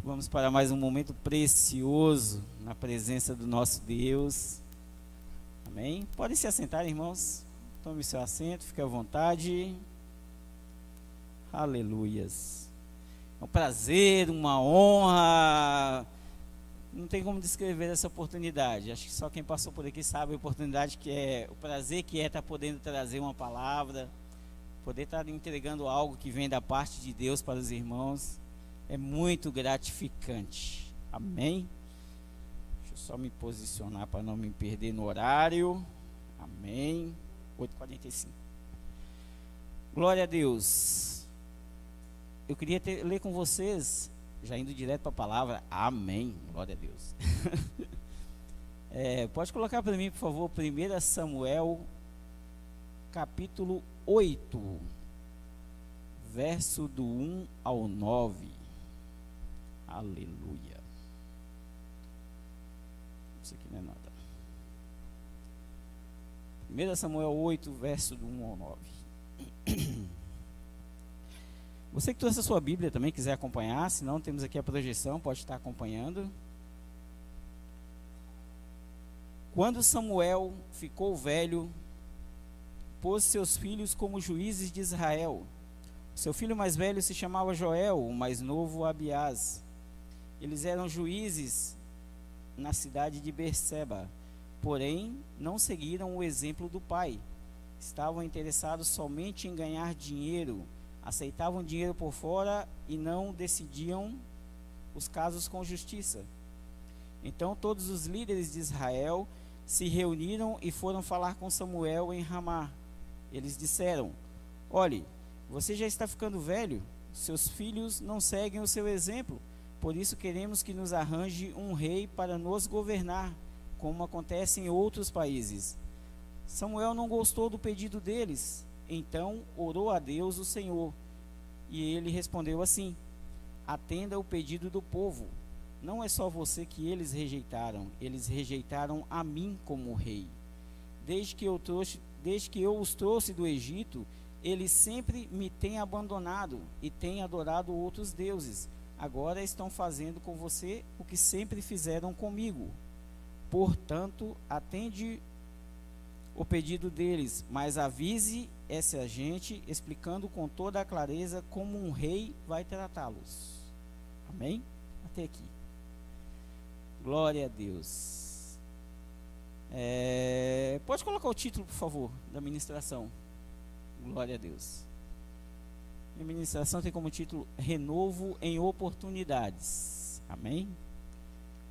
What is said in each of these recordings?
Vamos para mais um momento precioso na presença do nosso Deus. Amém? Podem se assentar, irmãos. Tome seu assento, fique à vontade. Aleluias. É um prazer, uma honra. Não tem como descrever essa oportunidade. Acho que só quem passou por aqui sabe a oportunidade que é, o prazer que é estar podendo trazer uma palavra, poder estar entregando algo que vem da parte de Deus para os irmãos. É muito gratificante. Amém? Deixa eu só me posicionar para não me perder no horário. Amém. 8h45. Glória a Deus. Eu queria ler com vocês, já indo direto para a palavra. Amém. Glória a Deus. Pode colocar para mim, por favor, 1 Samuel, capítulo 8, verso do 1 ao 9. Aleluia. Isso aqui não é nada. 1 Samuel 8, verso do 1 ao 9. Você que trouxe a sua Bíblia também, quiser acompanhar, se não, temos aqui a projeção, pode estar acompanhando. Quando Samuel ficou velho, pôs seus filhos como juízes de Israel. Seu filho mais velho se chamava Joel, o mais novo Abiás. Eles eram juízes na cidade de Berseba, porém não seguiram o exemplo do pai. Estavam interessados somente em ganhar dinheiro, aceitavam dinheiro por fora e não decidiam os casos com justiça. Então todos os líderes de Israel se reuniram e foram falar com Samuel em Ramá. Eles disseram: olhe, você já está ficando velho, seus filhos não seguem o seu exemplo. Por isso queremos que nos arranje um rei para nos governar, como acontece em outros países. Samuel não gostou do pedido deles, então orou a Deus o Senhor. E ele respondeu assim: atenda o pedido do povo. Não é só você que eles rejeitaram a mim como rei. Desde que eu os trouxe do Egito, eles sempre me têm abandonado e têm adorado outros deuses. Agora estão fazendo com você o que sempre fizeram comigo. Portanto, atende o pedido deles, mas avise essa gente, explicando com toda a clareza como um rei vai tratá-los. Amém? Até aqui. Glória a Deus. Pode colocar o título, por favor, da ministração. Glória a Deus. A ministração tem como título Renovo em Oportunidades. Amém?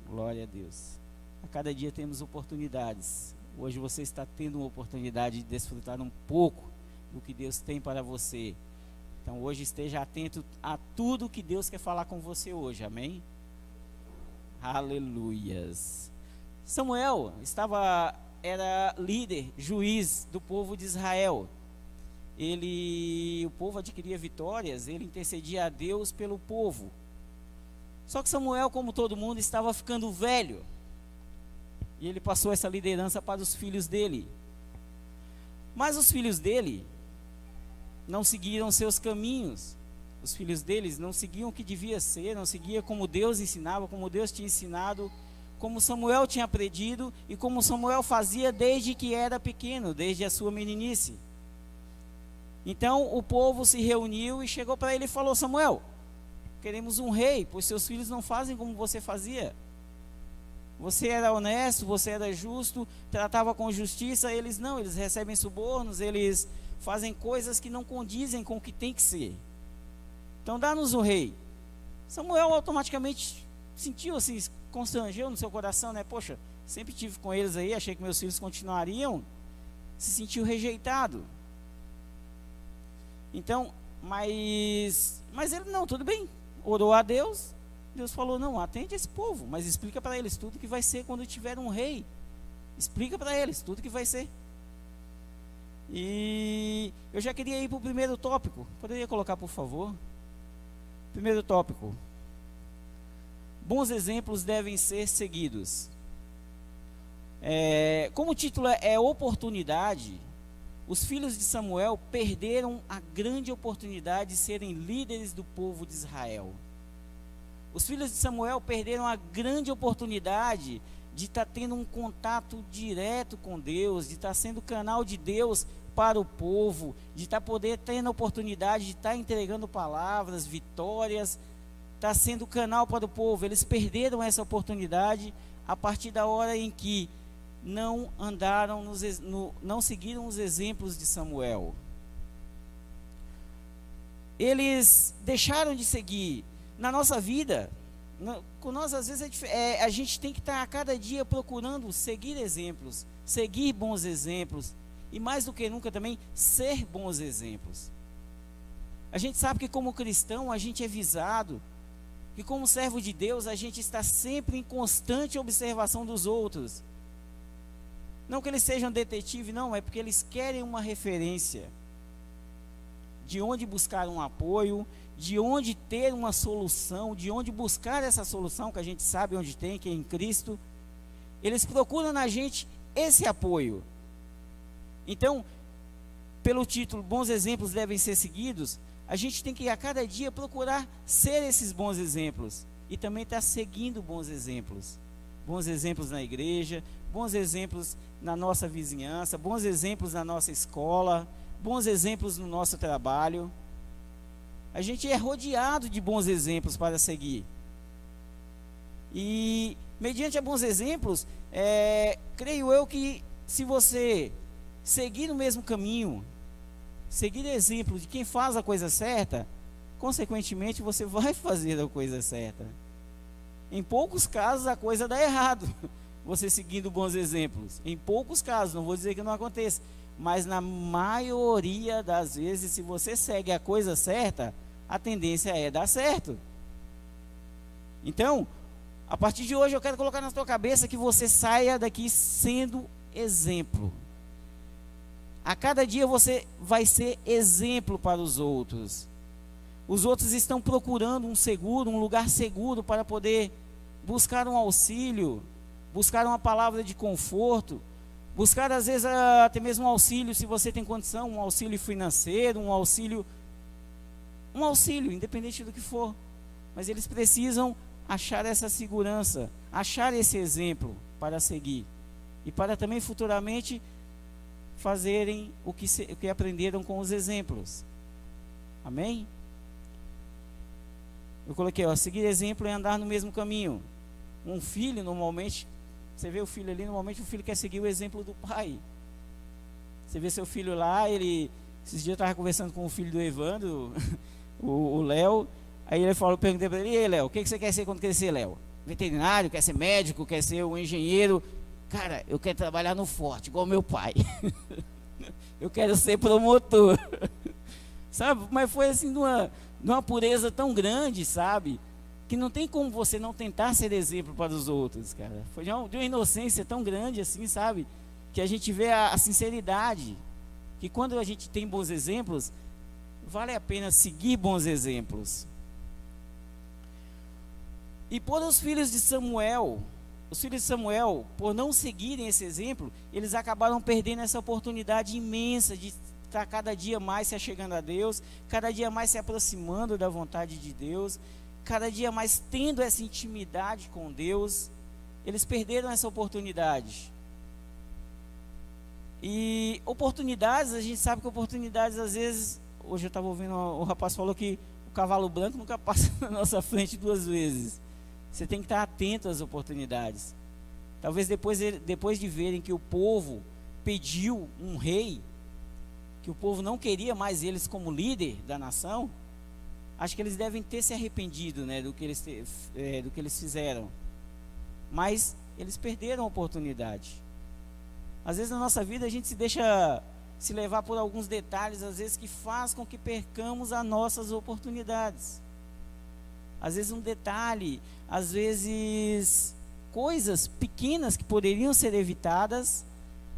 Glória a Deus. A cada dia temos oportunidades. Hoje você está tendo uma oportunidade de desfrutar um pouco do que Deus tem para você. Então hoje esteja atento a tudo que Deus quer falar com você hoje. Amém? Aleluias. Samuel era líder, juiz do povo de Israel. O povo adquiria vitórias, ele intercedia a Deus pelo povo. Só que Samuel, como todo mundo, estava ficando velho. E ele passou essa liderança para os filhos dele. Mas os filhos dele não seguiram seus caminhos. Os filhos deles não seguiam o que devia ser, não seguiam como Deus ensinava, como Deus tinha ensinado, como Samuel tinha aprendido e como Samuel fazia desde que era pequeno, desde a sua meninice. Então o povo se reuniu e chegou para ele e falou: Samuel, queremos um rei, pois seus filhos não fazem como você fazia. Você era honesto, você era justo, tratava com justiça. Eles não, eles recebem subornos, eles fazem coisas que não condizem com o que tem que ser. Então dá-nos um rei. Samuel automaticamente sentiu assim, constrangeu no seu coração, né? Poxa, sempre tive com eles aí, achei que meus filhos continuariam. Se sentiu rejeitado. Então, mas ele não, tudo bem, orou a Deus. Deus falou: não, atende esse povo, mas explica para eles tudo que vai ser quando tiver um rei. Explica para eles tudo que vai ser. E eu já queria ir para o primeiro tópico. Poderia colocar, por favor? Primeiro tópico: bons exemplos devem ser seguidos. Como o título é oportunidade, os filhos de Samuel perderam a grande oportunidade de serem líderes do povo de Israel. Os filhos de Samuel perderam a grande oportunidade de estar tendo um contato direto com Deus, de estar sendo canal de Deus para o povo, de estar tendo a oportunidade de estar entregando palavras, vitórias, estar sendo canal para o povo. Eles perderam essa oportunidade a partir da hora em que não não seguiram os exemplos de Samuel. Eles deixaram de seguir. Na nossa vida, com nós às vezes a gente tem que estar a cada dia procurando seguir exemplos, seguir bons exemplos, e mais do que nunca também ser bons exemplos. A gente sabe que como cristão a gente é visado, que como servo de Deus a gente está sempre em constante observação dos outros. Não que eles sejam detetive, não, é porque eles querem uma referência de onde buscar um apoio, de onde ter uma solução, de onde buscar essa solução que a gente sabe onde tem, que é em Cristo. Eles procuram na gente esse apoio. Então, pelo título Bons Exemplos Devem Ser Seguidos, a gente tem que a cada dia procurar ser esses bons exemplos e também estar seguindo bons exemplos. Bons exemplos na igreja, bons exemplos na nossa vizinhança, bons exemplos na nossa escola, bons exemplos no nosso trabalho. A gente é rodeado de bons exemplos para seguir. E mediante a bons exemplos, creio eu que se você seguir no mesmo caminho, seguir exemplo de quem faz a coisa certa, consequentemente você vai fazer a coisa certa. Em poucos casos a coisa dá errado, você seguindo bons exemplos. Em poucos casos, não vou dizer que não aconteça, mas na maioria das vezes, se você segue a coisa certa, a tendência é dar certo. Então, a partir de hoje eu quero colocar na sua cabeça que você saia daqui sendo exemplo. A cada dia você vai ser exemplo para os outros. Os outros estão procurando um lugar seguro para poder buscar um auxílio, buscar uma palavra de conforto, buscar às vezes até mesmo um auxílio, se você tem condição, um auxílio financeiro, um auxílio, independente do que for. Mas eles precisam achar essa segurança, achar esse exemplo para seguir. E para também futuramente fazerem o que aprenderam com os exemplos. Amém? Eu coloquei, seguir exemplo é andar no mesmo caminho. Um filho, normalmente, você vê o filho ali, normalmente o filho quer seguir o exemplo do pai. Você vê seu filho lá, esses dias eu estava conversando com o filho do Evandro, o Léo, aí eu perguntei para ele, e aí, Léo, o que você quer ser quando crescer, Léo? Veterinário, quer ser médico, quer ser um engenheiro? Cara, eu quero trabalhar no forte, igual meu pai. Eu quero ser promotor. Sabe? Mas foi assim, de uma pureza tão grande, sabe? Que não tem como você não tentar ser exemplo para os outros, cara. Foi de uma inocência tão grande assim, sabe? Que a gente vê a sinceridade. Que quando a gente tem bons exemplos, vale a pena seguir bons exemplos. E por os filhos de Samuel, por não seguirem esse exemplo, eles acabaram perdendo essa oportunidade imensa de estar cada dia mais se achegando a Deus, cada dia mais se aproximando da vontade de Deus, cada dia mais tendo essa intimidade com Deus. Eles perderam essa oportunidade. E oportunidades, a gente sabe que oportunidades às vezes, hoje eu estava ouvindo, o rapaz falou que o cavalo branco nunca passa na nossa frente duas vezes. Você tem que estar atento às oportunidades. Talvez depois de verem que o povo pediu um rei, que o povo não queria mais eles como líder da nação, acho que eles devem ter se arrependido, né, do que eles fizeram. Mas eles perderam a oportunidade. Às vezes na nossa vida a gente se deixa se levar por alguns detalhes, às vezes que faz com que percamos as nossas oportunidades. Às vezes um detalhe, às vezes coisas pequenas que poderiam ser evitadas,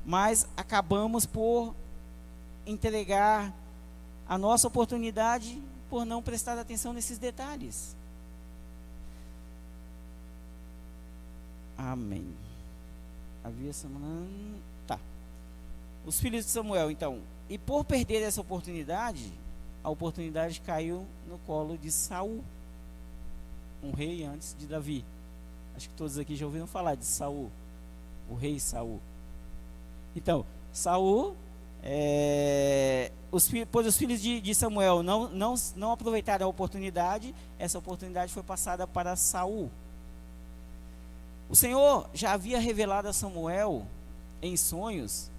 mas acabamos por entregar a nossa oportunidade por não prestar atenção nesses detalhes. Amém. Havia semana... Tá. Os filhos de Samuel, então, e por perder essa oportunidade, a oportunidade caiu no colo de Saul. um rei antes de Davi. Acho que todos aqui já ouviram falar de Saul, o rei Saul. Então, Saul, pois os filhos de Samuel não aproveitaram a oportunidade. Essa oportunidade foi passada para Saul. O Senhor já havia revelado a Samuel em sonhos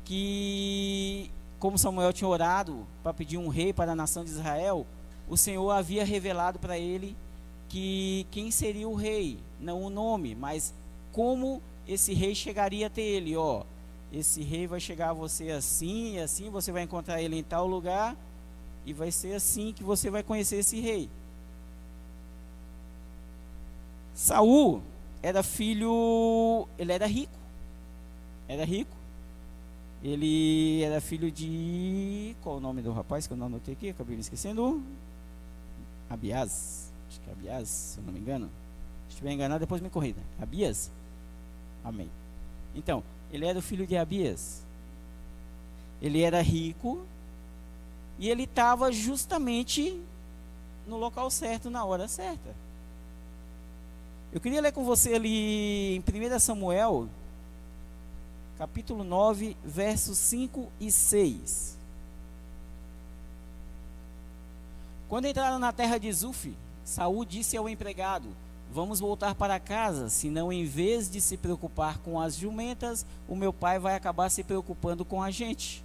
que, como Samuel tinha orado para pedir um rei para a nação de Israel, o Senhor havia revelado para ele que quem seria o rei, não o nome, mas como esse rei chegaria até ele. Esse rei vai chegar a você assim e assim, você vai encontrar ele em tal lugar, e vai ser assim que você vai conhecer esse rei. Saul era filho, ele era rico, ele era filho de, qual o nome do rapaz que eu não anotei aqui, acabei me esquecendo, Abias, acho que é Abias, se eu não me engano, se estiver enganado depois me corrija, Abias, amém. Então, ele era o filho de Abias, ele era rico, e ele estava justamente no local certo, na hora certa. Eu queria ler com você ali em 1 Samuel, capítulo 9, versos 5 e 6. Quando entraram na terra de Zuf, Saul disse ao empregado: vamos voltar para casa, senão em vez de se preocupar com as jumentas, o meu pai vai acabar se preocupando com a gente.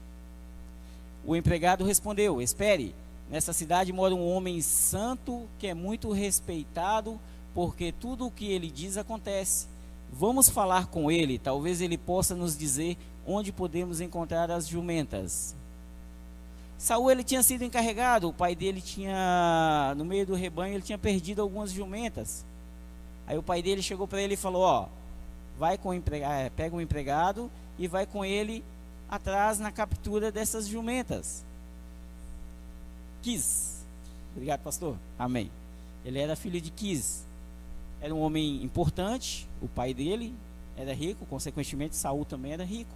O empregado respondeu: espere, nessa cidade mora um homem santo que é muito respeitado, porque tudo o que ele diz acontece. Vamos falar com ele, talvez ele possa nos dizer onde podemos encontrar as jumentas. Saul, ele tinha sido encarregado, o pai dele tinha, no meio do rebanho, ele tinha perdido algumas jumentas. Aí o pai dele chegou para ele e falou: vai com o empregado, pega um empregado e vai com ele atrás na captura dessas jumentas. Quis. Obrigado, pastor. Amém. Ele era filho de Quis. Era um homem importante, o pai dele era rico, consequentemente Saul também era rico.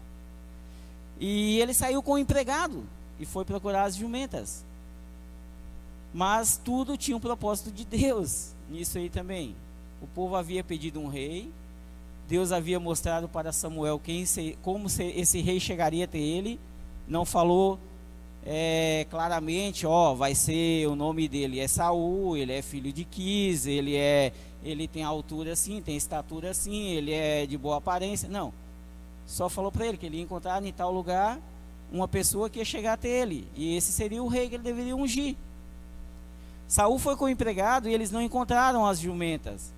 E ele saiu com o empregado e foi procurar as jumentas. Mas tudo tinha um propósito de Deus nisso aí também. O povo havia pedido um rei, Deus havia mostrado para Samuel como esse rei chegaria até ele. Não falou claramente, vai ser o nome dele é Saul, ele é filho de Quis, ele tem altura assim, tem estatura assim, ele é de boa aparência. Não, só falou para ele que ele ia encontrar em tal lugar uma pessoa que ia chegar até ele, e esse seria o rei que ele deveria ungir. Saul foi com o empregado e eles não encontraram as jumentas.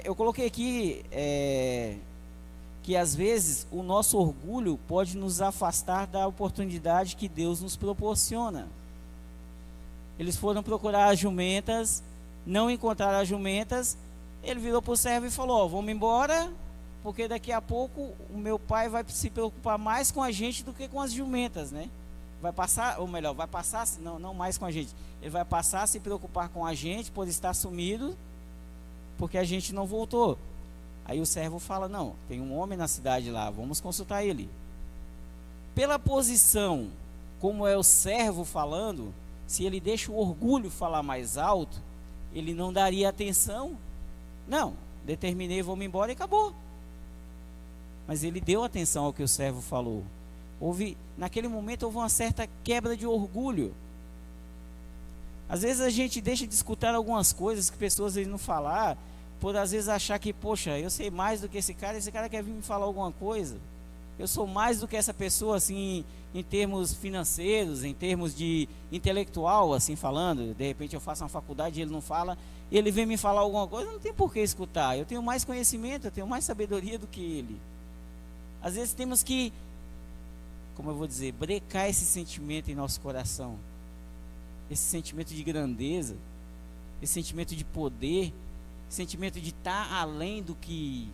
Eu coloquei aqui que às vezes o nosso orgulho pode nos afastar da oportunidade que Deus nos proporciona. Eles foram procurar as jumentas, não encontraram as jumentas. Ele virou para o servo e falou: vamos embora, porque daqui a pouco o meu pai vai se preocupar mais com a gente do que com as jumentas, né? Vai passar, ou melhor, vai passar, não mais com a gente, ele vai passar a se preocupar com a gente por estar sumido, porque a gente não voltou. Aí o servo fala: não, tem um homem na cidade lá, vamos consultar ele. Pela posição, como é o servo falando, se ele deixa o orgulho falar mais alto, ele não daria atenção. Não, determinei, vamos embora e acabou. Mas ele deu atenção ao que o servo falou. Naquele momento houve uma certa quebra de orgulho. Às vezes a gente deixa de escutar algumas coisas que pessoas não falar, por às vezes achar que, poxa, eu sei mais do que esse cara quer vir me falar alguma coisa. Eu sou mais do que essa pessoa, assim, em termos financeiros, em termos de intelectual, assim, falando. De repente eu faço uma faculdade e ele não fala, e ele vem me falar alguma coisa, não tem por que escutar. Eu tenho mais conhecimento, eu tenho mais sabedoria do que ele. Às vezes temos que, como eu vou dizer, brecar esse sentimento em nosso coração. Esse sentimento de grandeza, esse sentimento de poder, sentimento de estar além do que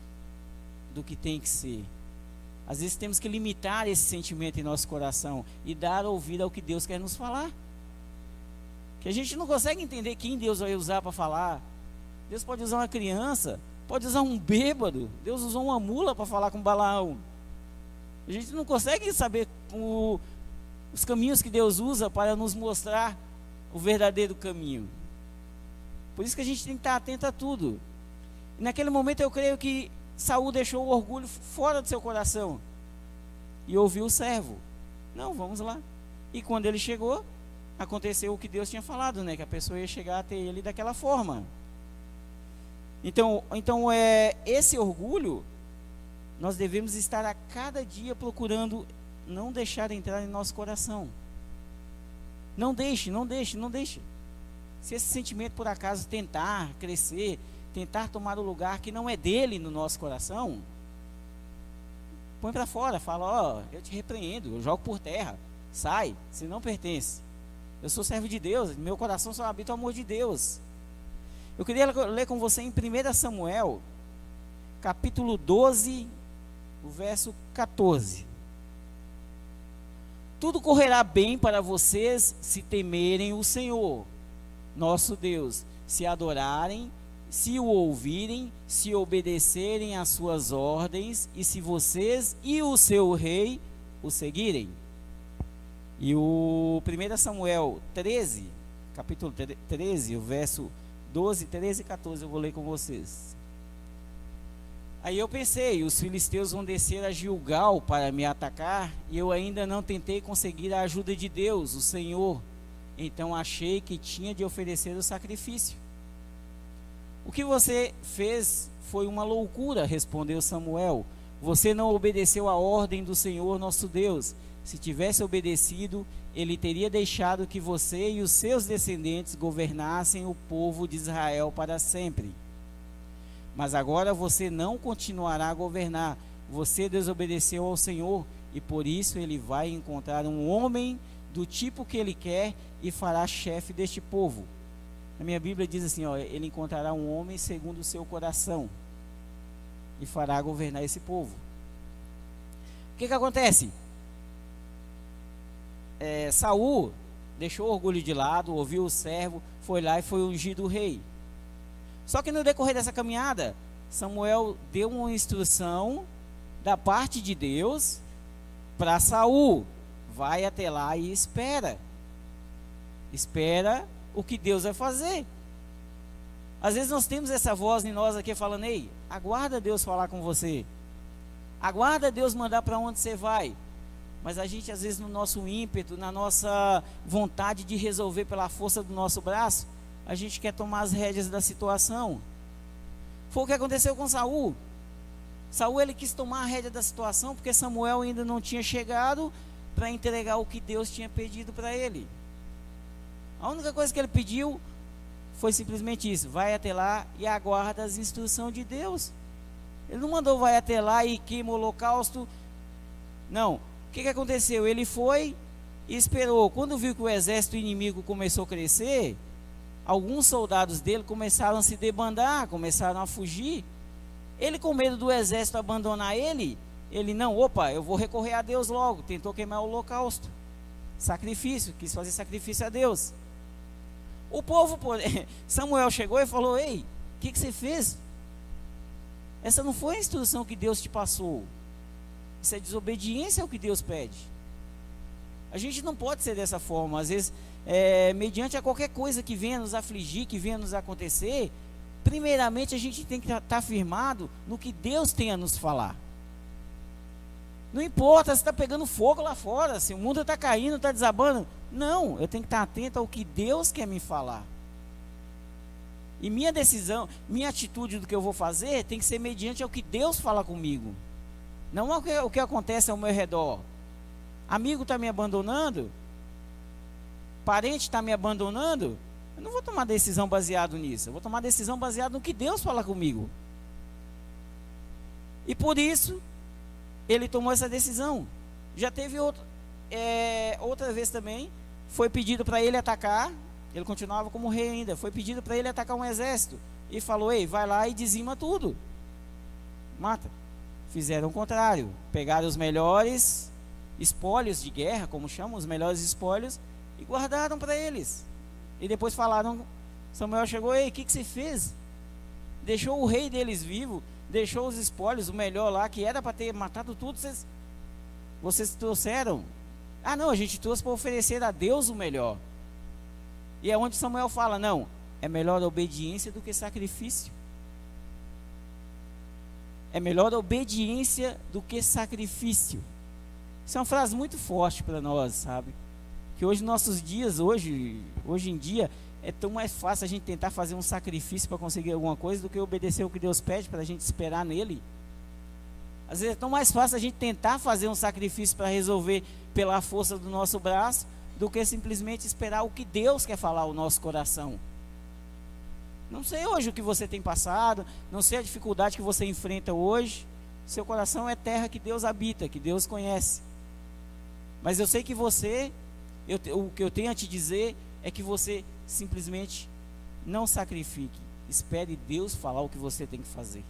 tem que ser. Às vezes temos que limitar esse sentimento em nosso coração e dar ouvido ao que Deus quer nos falar. Que a gente não consegue entender quem Deus vai usar para falar. Deus pode usar uma criança, pode usar um bêbado. Deus usou uma mula para falar com Balaão. A gente não consegue saber os caminhos que Deus usa para nos mostrar o verdadeiro caminho. Por isso que a gente tem que estar atento a tudo. E naquele momento eu creio que Saul deixou o orgulho fora do seu coração e ouviu o servo. Não, vamos lá. E quando ele chegou, aconteceu o que Deus tinha falado, né? Que a pessoa ia chegar até ele daquela forma. Então esse orgulho, nós devemos estar a cada dia procurando não deixar entrar em nosso coração. Não deixe. Se esse sentimento por acaso tentar crescer, tentar tomar o lugar que não é dele no nosso coração, põe para fora, fala, eu te repreendo, eu jogo por terra, sai, se não pertence. Eu sou servo de Deus, meu coração só habita o amor de Deus. Eu queria ler com você em 1 Samuel, capítulo 12, o verso 14. Tudo correrá bem para vocês se temerem o Senhor, nosso Deus, se adorarem, se o ouvirem, se obedecerem às suas ordens, e se vocês e o seu rei o seguirem. E o 1 Samuel 13, capítulo 13, o verso 12, 13 e 14, eu vou ler com vocês. Aí eu pensei, os filisteus vão descer a Gilgal para me atacar, e eu ainda não tentei conseguir a ajuda de Deus, o Senhor. Então achei que tinha de oferecer o sacrifício. O que você fez foi uma loucura, respondeu Samuel. Você não obedeceu a ordem do Senhor nosso Deus. Se tivesse obedecido, ele teria deixado que você e os seus descendentes governassem o povo de Israel para sempre. Mas agora você não continuará a governar. Você desobedeceu ao Senhor, e por isso ele vai encontrar um homem do tipo que ele quer e fará chefe deste povo. Na minha Bíblia diz assim, ele encontrará um homem segundo o seu coração e fará governar esse povo. O que acontece? Saul deixou o orgulho de lado, ouviu o servo, foi lá e foi ungido o rei. Só que no decorrer dessa caminhada, Samuel deu uma instrução da parte de Deus para Saul: vai até lá e espera o que Deus vai fazer. Às vezes nós temos essa voz em nós aqui falando: ei, aguarda Deus falar com você, aguarda Deus mandar para onde você vai. Mas a gente, às vezes, no nosso ímpeto, na nossa vontade de resolver pela força do nosso braço, a gente quer tomar as rédeas da situação. Foi o que aconteceu com Saul. Saul, ele quis tomar a rédea da situação porque Samuel ainda não tinha chegado para entregar o que Deus tinha pedido para ele. A única coisa que ele pediu foi simplesmente isso: vai até lá e aguarda as instruções de Deus. Ele não mandou vai até lá e queima o holocausto. Não. O que aconteceu? Ele foi e esperou. Quando viu que o exército inimigo começou a crescer, alguns soldados dele começaram a se debandar, começaram a fugir. Ele, com medo do exército abandonar ele, eu vou recorrer a Deus logo. Tentou queimar o holocausto, sacrifício, quis fazer sacrifício a Deus. O povo, Samuel chegou e falou: ei, o que você fez? Essa não foi a instrução que Deus te passou. Isso é desobediência ao que Deus pede. A gente não pode ser dessa forma. Às vezes, mediante a qualquer coisa que venha nos afligir, que venha nos acontecer, primeiramente a gente tem que estar firmado no que Deus tem a nos falar. Não importa se está pegando fogo lá fora, se o mundo está caindo, está desabando. Não, eu tenho que estar atento ao que Deus quer me falar. E minha decisão, minha atitude do que eu vou fazer tem que ser mediante ao que Deus fala comigo. Não é o que acontece ao meu redor. Amigo está me abandonando, parente está me abandonando, eu não vou tomar decisão baseado nisso. Eu vou tomar decisão baseada no que Deus fala comigo. E por isso ele tomou essa decisão. Já teve outra vez também, foi pedido para ele atacar. Ele continuava como rei ainda. Foi pedido para ele atacar um exército e falou: ei, vai lá e dizima tudo, mata. Fizeram o contrário, pegaram os melhores espólios de guerra, como chamam, os melhores espólios, e guardaram para eles. E depois falaram, Samuel chegou: ei, o que você fez? Deixou o rei deles vivo, deixou os espólios, o melhor lá, que era para ter matado tudo, vocês trouxeram. Ah não, a gente trouxe para oferecer a Deus o melhor. E é onde Samuel fala: não, é melhor a obediência do que sacrifício. É melhor a obediência do que sacrifício. Isso é uma frase muito forte para nós, sabe? Que hoje, nossos dias, hoje em dia, é tão mais fácil a gente tentar fazer um sacrifício para conseguir alguma coisa do que obedecer o que Deus pede para a gente esperar nele. Às vezes é tão mais fácil a gente tentar fazer um sacrifício para resolver pela força do nosso braço do que simplesmente esperar o que Deus quer falar ao nosso coração. Não sei hoje o que você tem passado, não sei a dificuldade que você enfrenta hoje. Seu coração é terra que Deus habita, que Deus conhece. Mas eu sei que você, o que eu tenho a te dizer é que você simplesmente não sacrifique. Espere Deus falar o que você tem que fazer.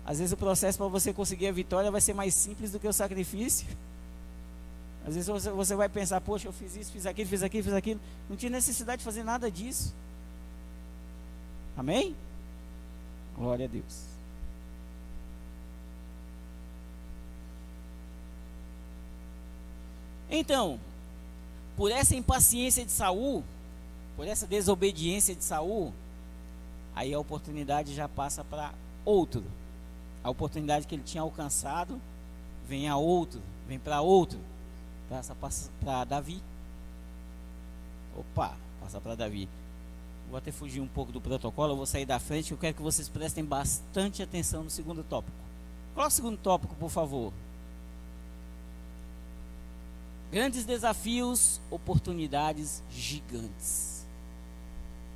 Às vezes o processo para você conseguir a vitória vai ser mais simples do que o sacrifício. Às vezes você vai pensar, poxa, eu fiz isso, fiz aquilo, fiz aquilo, fiz aquilo. Não tinha necessidade de fazer nada disso. Amém? Glória a Deus. Então, por essa impaciência de Saul, por essa desobediência de Saul, aí a oportunidade já passa para outro. A oportunidade que ele tinha alcançado, vem a outro, vem para outro. Passa para Davi. Passa para Davi. Vou até fugir um pouco do protocolo, eu vou sair da frente. Eu quero que vocês prestem bastante atenção no segundo tópico. Qual é o segundo tópico, por favor? Grandes desafios, oportunidades gigantes.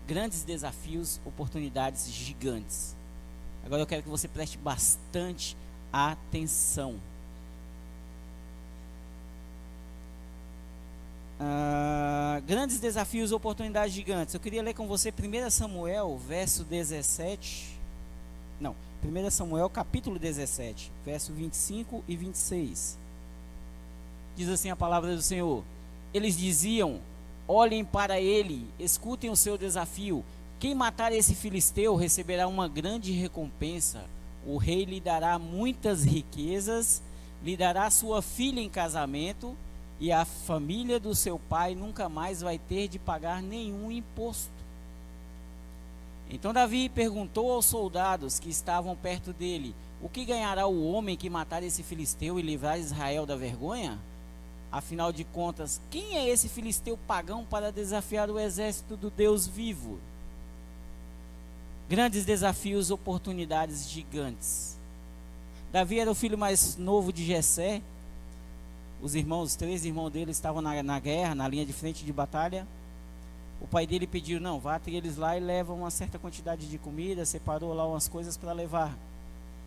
Grandes desafios, oportunidades gigantes. Agora eu quero que você preste bastante atenção. Grandes desafios, oportunidades gigantes. Eu queria ler com você 1 Samuel, verso 17. Não, 1 Samuel, capítulo 17, verso 25 e 26. Diz assim a palavra do Senhor: eles diziam: olhem para ele, escutem o seu desafio. Quem matar esse filisteu receberá uma grande recompensa. O rei lhe dará muitas riquezas, lhe dará sua filha em casamento, e a família do seu pai nunca mais vai ter de pagar nenhum imposto. Então Davi perguntou aos soldados que estavam perto dele: o que ganhará o homem que matar esse filisteu e livrar Israel da vergonha? Afinal de contas, quem é esse filisteu pagão para desafiar o exército do Deus vivo? Grandes desafios, oportunidades gigantes. Davi era o filho mais novo de Jessé. Os 3 irmãos dele estavam na guerra, na linha de frente de batalha. O pai dele pediu: não, vá até eles lá e leva uma certa quantidade de comida. Separou lá umas coisas para levar.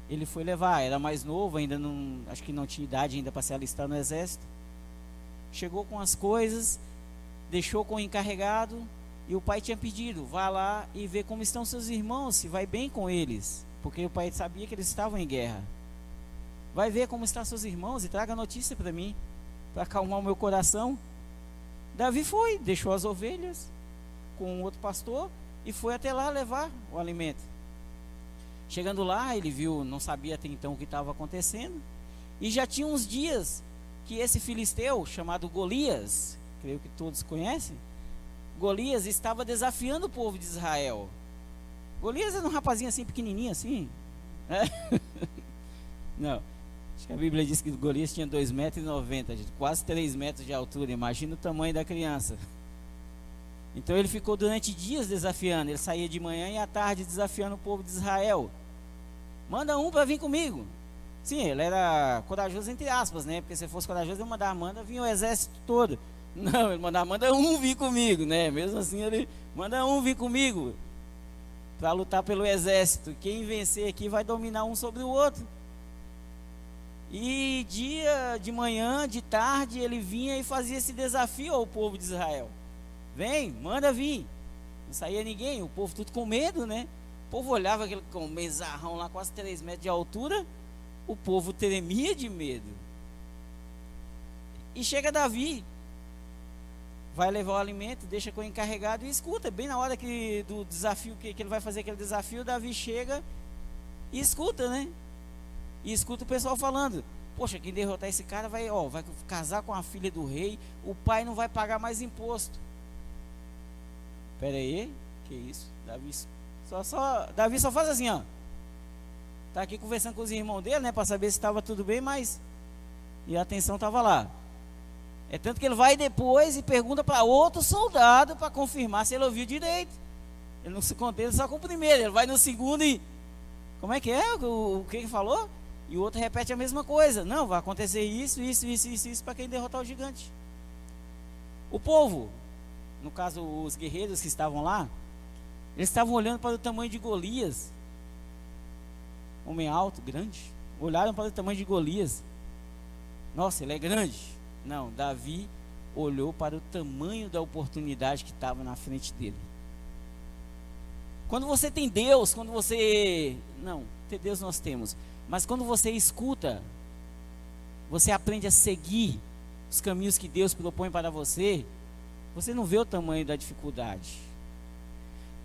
Ele foi levar, era mais novo, ainda não, acho que não tinha idade ainda para se alistar no exército. Chegou com as coisas, deixou com o encarregado, e o pai tinha pedido: vá lá e vê como estão seus irmãos, se vai bem com eles, porque o pai sabia que eles estavam em guerra. Vai ver como estão seus irmãos e traga notícia para mim, para acalmar o meu coração. Davi foi, deixou as ovelhas com outro pastor e foi até lá levar o alimento. Chegando lá, ele viu, não sabia até então o que estava acontecendo, e já tinha uns dias que esse filisteu, chamado Golias, creio que todos conhecem, Golias estava desafiando o povo de Israel. Golias era um rapazinho assim, pequenininho assim, não, acho que a Bíblia diz que Golias tinha 2,90 metros, quase 3 metros de altura. Imagina o tamanho da criança. Então ele ficou durante dias desafiando. Ele saía de manhã e à tarde desafiando o povo de Israel. Manda um para vir comigo. Sim, ele era corajoso entre aspas, né? Porque se fosse corajoso, ele manda vir o exército todo. Não, ele manda um vir comigo, né? Mesmo assim, ele manda um vir comigo para lutar pelo exército. Quem vencer aqui vai dominar um sobre o outro. E dia de manhã, de tarde, ele vinha e fazia esse desafio ao povo de Israel. Vem, manda vir. Não saía ninguém, o povo tudo com medo, né? O povo olhava aquele com mezarrão lá, quase 3 metros de altura. O povo tremia de medo. E chega Davi, vai levar o alimento, deixa com o encarregado e escuta. Bem na hora do desafio, que ele vai fazer aquele desafio, Davi chega e escuta, né? E escuta o pessoal falando: poxa, quem derrotar esse cara vai casar com a filha do rei, o pai não vai pagar mais imposto. Espera aí, Que isso? Davi só faz assim, ó. Tá aqui conversando com os irmãos dele, né? Para saber se estava tudo bem, mas... E a atenção estava lá. É tanto que ele vai depois e pergunta para outro soldado para confirmar se ele ouviu direito. Ele não se contenta só com o primeiro, ele vai no segundo e... Como é que é? O que ele falou? E o outro repete a mesma coisa. Não, vai acontecer isso para quem derrotar o gigante. O povo, no caso os guerreiros que estavam lá, eles estavam olhando para o tamanho de Golias. Homem alto, grande. Olharam para o tamanho de Golias. Nossa, ele é grande. Não, Davi olhou para o tamanho da oportunidade que estava na frente dele. Quando você tem Deus, não, ter Deus nós temos, mas quando você escuta, você aprende a seguir os caminhos que Deus propõe para você, você não vê o tamanho da dificuldade.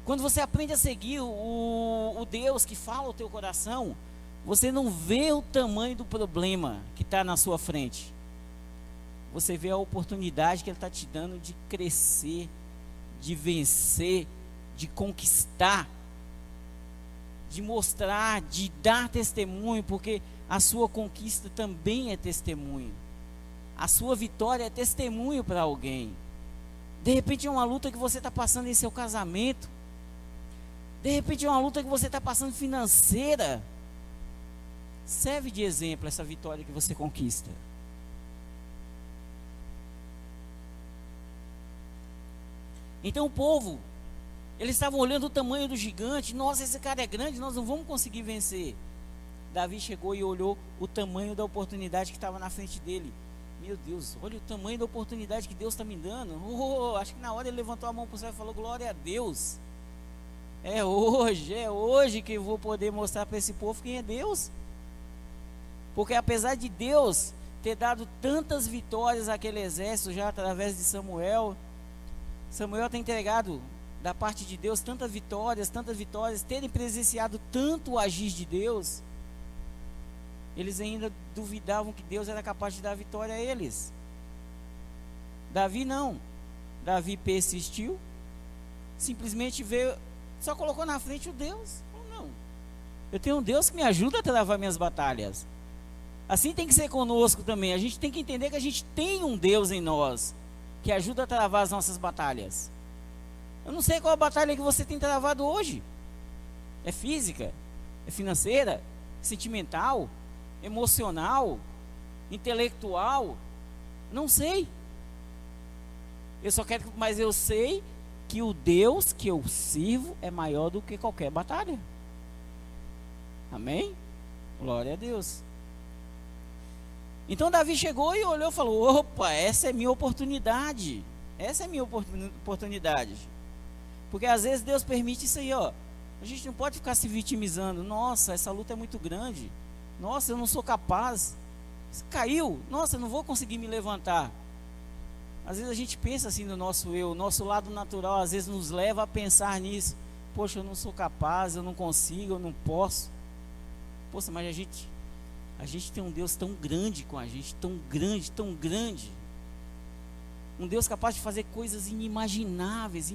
Quando você aprende a seguir o Deus que fala ao teu coração, você não vê o tamanho do problema que está na sua frente. Você vê a oportunidade que Ele está te dando de crescer, de vencer, de conquistar, de mostrar, de dar testemunho, porque a sua conquista também é testemunho. A sua vitória é testemunho para alguém. De repente é uma luta que você está passando em seu casamento. De repente é uma luta que você está passando financeira. Serve de exemplo essa vitória que você conquista. Então o povo, eles estavam olhando o tamanho do gigante. Nossa, esse cara é grande, nós não vamos conseguir vencer. Davi chegou e olhou o tamanho da oportunidade que estava na frente dele. Meu Deus, olha o tamanho da oportunidade que Deus está me dando. Acho que na hora ele levantou a mão para o céu e falou: glória a Deus. É hoje que eu vou poder mostrar para esse povo quem é Deus. Porque apesar de Deus ter dado tantas vitórias àquele exército já através de Samuel tem entregado da parte de Deus tantas vitórias, terem presenciado tanto o agir de Deus, eles ainda duvidavam que Deus era capaz de dar vitória a eles. Davi não. Davi persistiu, simplesmente veio, só colocou na frente o Deus. Não, eu tenho um Deus que me ajuda a travar minhas batalhas. Assim tem que ser conosco também. A gente tem que entender que a gente tem um Deus em nós que ajuda a travar as nossas batalhas. Eu não sei qual a batalha que você tem travado hoje. É física? É financeira? Sentimental? Emocional? Intelectual? Não sei. Mas eu sei que o Deus que eu sirvo é maior do que qualquer batalha. Amém? Glória a Deus. Então Davi chegou e olhou e falou: opa, essa é minha oportunidade. Essa é minha oportunidade. Porque às vezes Deus permite isso aí, ó. A gente não pode ficar se vitimizando. Nossa, essa luta é muito grande. Nossa, eu não sou capaz. Caiu. Nossa, eu não vou conseguir me levantar. Às vezes a gente pensa assim no nosso eu. Nosso lado natural às vezes nos leva a pensar nisso. Poxa, eu não sou capaz, eu não consigo, eu não posso. Poxa, mas a gente tem um Deus tão grande com a gente, tão grande, tão grande. Um Deus capaz de fazer coisas inimagináveis.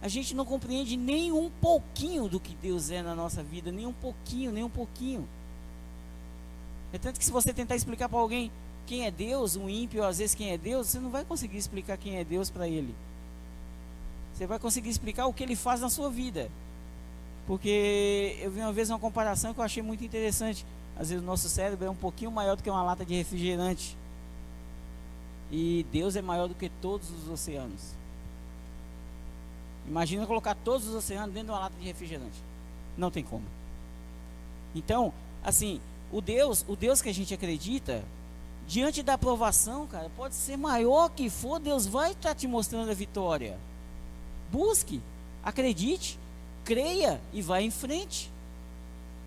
A gente não compreende nem um pouquinho do que Deus é na nossa vida, nem um pouquinho. É tanto que se você tentar explicar para alguém quem é Deus, um ímpio às vezes quem é Deus, você não vai conseguir explicar quem é Deus para ele. Você vai conseguir explicar o que ele faz na sua vida. Porque eu vi uma vez uma comparação que eu achei muito interessante. Às vezes o nosso cérebro é um pouquinho maior do que uma lata de refrigerante. E Deus é maior do que todos os oceanos. Imagina colocar todos os oceanos dentro de uma lata de refrigerante. Não tem como. Então, assim, o Deus que a gente acredita, diante da aprovação, cara, pode ser maior que for, Deus vai estar te mostrando a vitória. Busque, acredite, creia e vai em frente.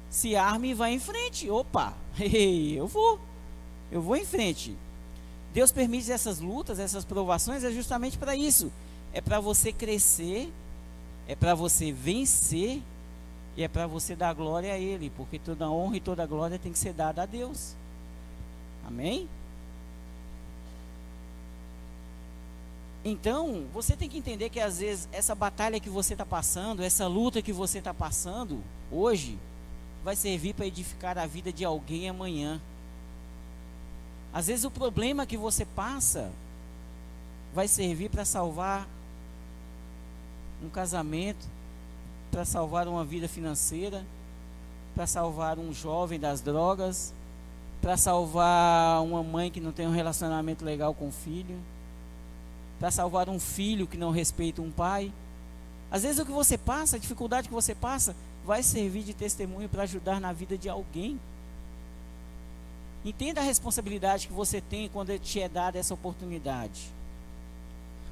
Se arme e vai em frente. Opa, eu vou em frente. Deus permite essas lutas, essas provações, é justamente para isso. É para você crescer, é para você vencer, e é para você dar glória a Ele, porque toda honra e toda glória tem que ser dada a Deus. Amém? Então, você tem que entender que às vezes essa batalha que você está passando, essa luta que você está passando hoje, vai servir para edificar a vida de alguém amanhã. Às vezes o problema que você passa vai servir para salvar um casamento, para salvar uma vida financeira, para salvar um jovem das drogas, para salvar uma mãe que não tem um relacionamento legal com o filho, para salvar um filho que não respeita um pai. Às vezes o que você passa, a dificuldade que você passa, vai servir de testemunho para ajudar na vida de alguém. Entenda a responsabilidade que você tem quando te é dada essa oportunidade.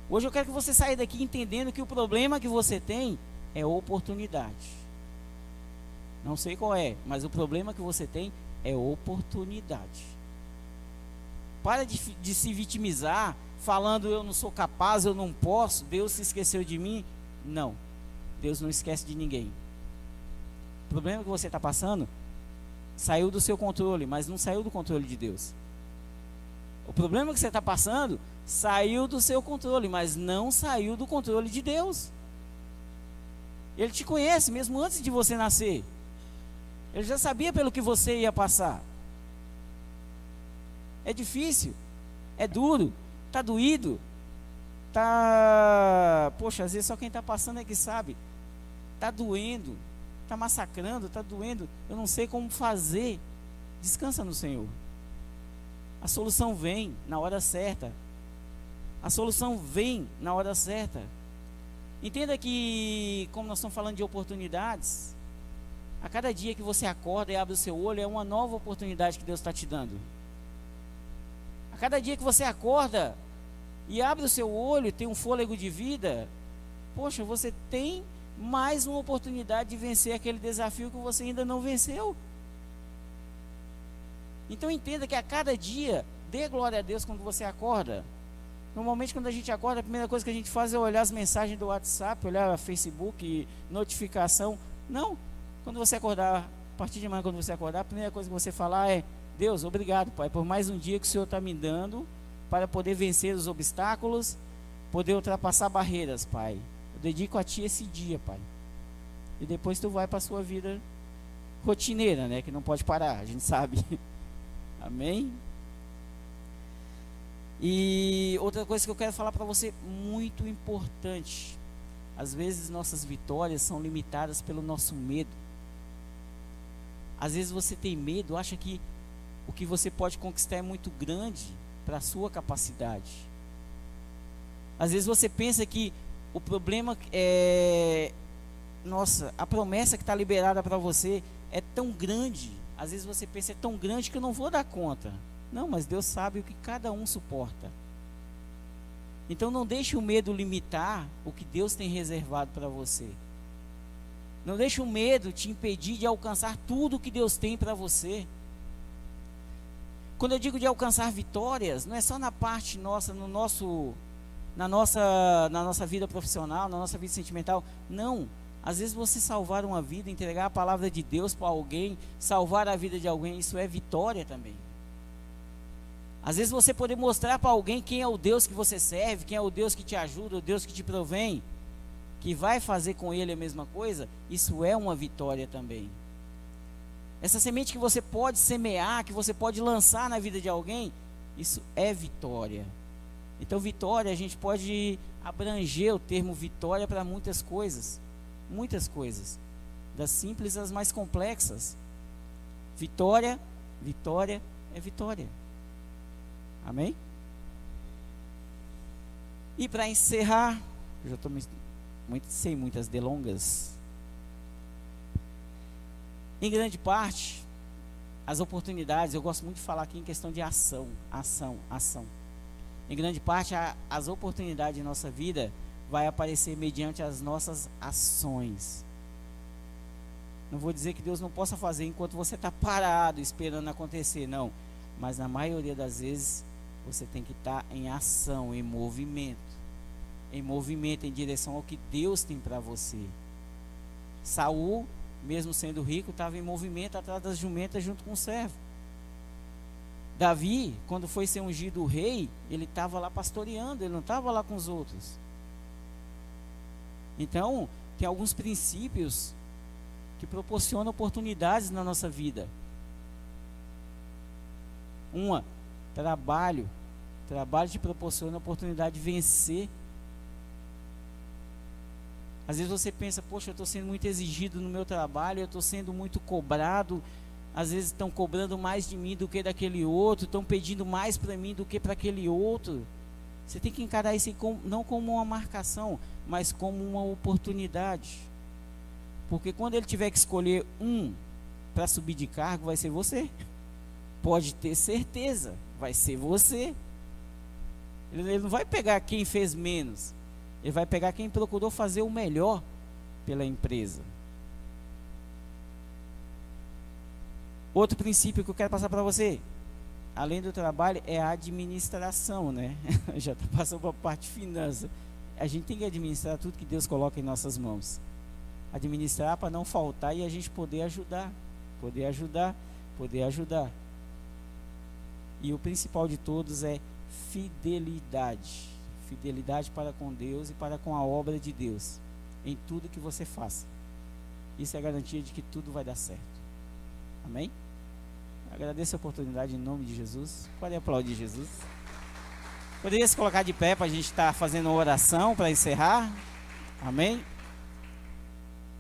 Hoje eu quero que você saia daqui entendendo que o problema que você tem é oportunidade. Não sei qual é, mas o problema que você tem é oportunidade. Para de se vitimizar, falando eu não sou capaz, eu não posso, Deus se esqueceu de mim. Não, Deus não esquece de ninguém. O problema que você está passando saiu do seu controle, mas não saiu do controle de Deus. O problema que você está passando saiu do seu controle, mas não saiu do controle de Deus. Ele te conhece mesmo antes de você nascer. Ele já sabia pelo que você ia passar. É difícil, é duro, está doído, poxa, às vezes só quem está passando é que sabe. Está doendo, está massacrando, está doendo, eu não sei como fazer. Descansa no Senhor. A solução vem na hora certa. A solução vem na hora certa. Entenda que, como nós estamos falando de oportunidades, a cada dia que você acorda e abre o seu olho, é uma nova oportunidade que Deus está te dando. A cada dia que você acorda e abre o seu olho, tem um fôlego de vida, poxa, você tem mais uma oportunidade de vencer aquele desafio que você ainda não venceu. Então entenda que a cada dia, dê glória a Deus quando você acorda. Normalmente quando a gente acorda, a primeira coisa que a gente faz é olhar as mensagens do WhatsApp, olhar Facebook, notificação. Não, quando você acordar, a partir de amanhã quando você acordar, a primeira coisa que você falar é: Deus, obrigado, Pai, por mais um dia que o Senhor está me dando para poder vencer os obstáculos, poder ultrapassar barreiras, Pai. Eu dedico a Ti esse dia, Pai. E depois tu vai para a sua vida rotineira, né? Que não pode parar, a gente sabe. Amém? E outra coisa que eu quero falar para você, muito importante. Às vezes nossas vitórias são limitadas pelo nosso medo. Às vezes você tem medo, acha que o que você pode conquistar é muito grande para a sua capacidade. Às vezes você pensa que o problema é... Nossa, a promessa que está liberada para você é tão grande. Às vezes você pensa, é tão grande que eu não vou dar conta. Não, mas Deus sabe o que cada um suporta. Então não deixe o medo limitar o que Deus tem reservado para você. Não deixe o medo te impedir de alcançar tudo o que Deus tem para você. Quando eu digo de alcançar vitórias, não é só na parte nossa, na nossa vida profissional, na nossa vida sentimental. Não. Às vezes você salvar uma vida, entregar a palavra de Deus para alguém, salvar a vida de alguém, isso é vitória também. Às vezes você poder mostrar para alguém quem é o Deus que você serve, quem é o Deus que te ajuda, o Deus que te provém, que vai fazer com ele a mesma coisa, isso é uma vitória também. Essa semente que você pode semear, que você pode lançar na vida de alguém, isso é vitória. Então vitória, a gente pode abranger o termo vitória para muitas coisas, das simples às mais complexas. Vitória é vitória. Amém? E para encerrar, eu já estou sem muitas delongas. Em grande parte, as oportunidades, eu gosto muito de falar aqui em questão de ação. Em grande parte, as oportunidades em nossa vida vai aparecer mediante as nossas ações. Não vou dizer que Deus não possa fazer enquanto você está parado esperando acontecer, não. Mas na maioria das vezes você tem que estar em ação, em movimento em direção ao que Deus tem para você. Saul, mesmo sendo rico, estava em movimento atrás das jumentas junto com o servo. Davi, quando foi ser ungido rei, ele estava lá pastoreando, ele não estava lá com os outros. Então, tem alguns princípios que proporcionam oportunidades na nossa vida. Trabalho. Trabalho te proporciona a oportunidade de vencer. Às vezes você pensa, poxa, eu estou sendo muito exigido no meu trabalho, eu estou sendo muito cobrado. Às vezes estão cobrando mais de mim do que daquele outro, estão pedindo mais para mim do que para aquele outro. Você tem que encarar isso não como uma marcação, mas como uma oportunidade. Porque quando ele tiver que escolher para subir de cargo, vai ser você. Pode ter certeza, vai ser você. Ele não vai pegar quem fez menos, ele vai pegar quem procurou fazer o melhor pela empresa. Outro princípio que eu quero passar para você, além do trabalho, é a administração, né? Já está passando para a parte de finança. A gente tem que administrar tudo que Deus coloca em nossas mãos. Administrar para não faltar e a gente poder ajudar. E o principal de todos é fidelidade. Fidelidade para com Deus e para com a obra de Deus. Em tudo que você faça. Isso é a garantia de que tudo vai dar certo. Amém? Agradeço a oportunidade em nome de Jesus. Pode aplaudir Jesus. Poderia se colocar de pé para a gente estar fazendo uma oração para encerrar? Amém?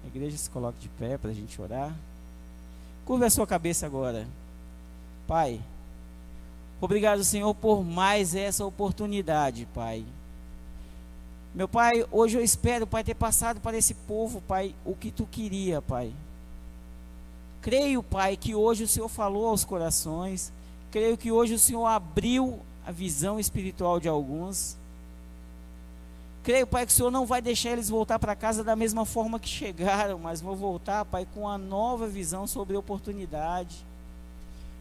A igreja se coloca de pé para a gente orar. Curva a sua cabeça agora. Pai, obrigado, Senhor, por mais essa oportunidade, Pai. Meu Pai, hoje eu espero, Pai, ter passado para esse povo, Pai, o que Tu queria, Pai. Creio, Pai, que hoje o Senhor falou aos corações. Creio que hoje o Senhor abriu a visão espiritual de alguns. Creio, Pai, que o Senhor não vai deixar eles voltar para casa da mesma forma que chegaram, mas vão voltar, Pai, com uma nova visão sobre a oportunidade.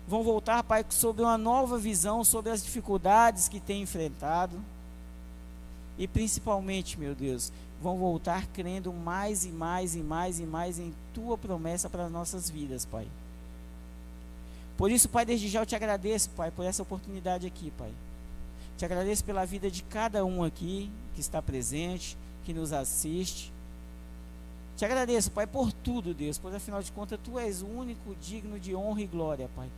Vão voltar, Pai, sobre uma nova visão sobre as dificuldades que têm enfrentado. E principalmente, meu Deus, vão voltar crendo mais e mais e mais e mais em Tua promessa para as nossas vidas, Pai. Por isso, Pai, desde já eu te agradeço, Pai, por essa oportunidade aqui, Pai. Te agradeço pela vida de cada um aqui que está presente, que nos assiste. Te agradeço, Pai, por tudo, Deus, pois afinal de contas Tu és o único digno de honra e glória, Pai.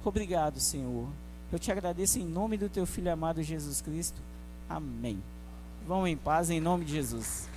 Obrigado, Senhor. Eu te agradeço em nome do Teu Filho amado Jesus Cristo. Amém. Vão em paz em nome de Jesus.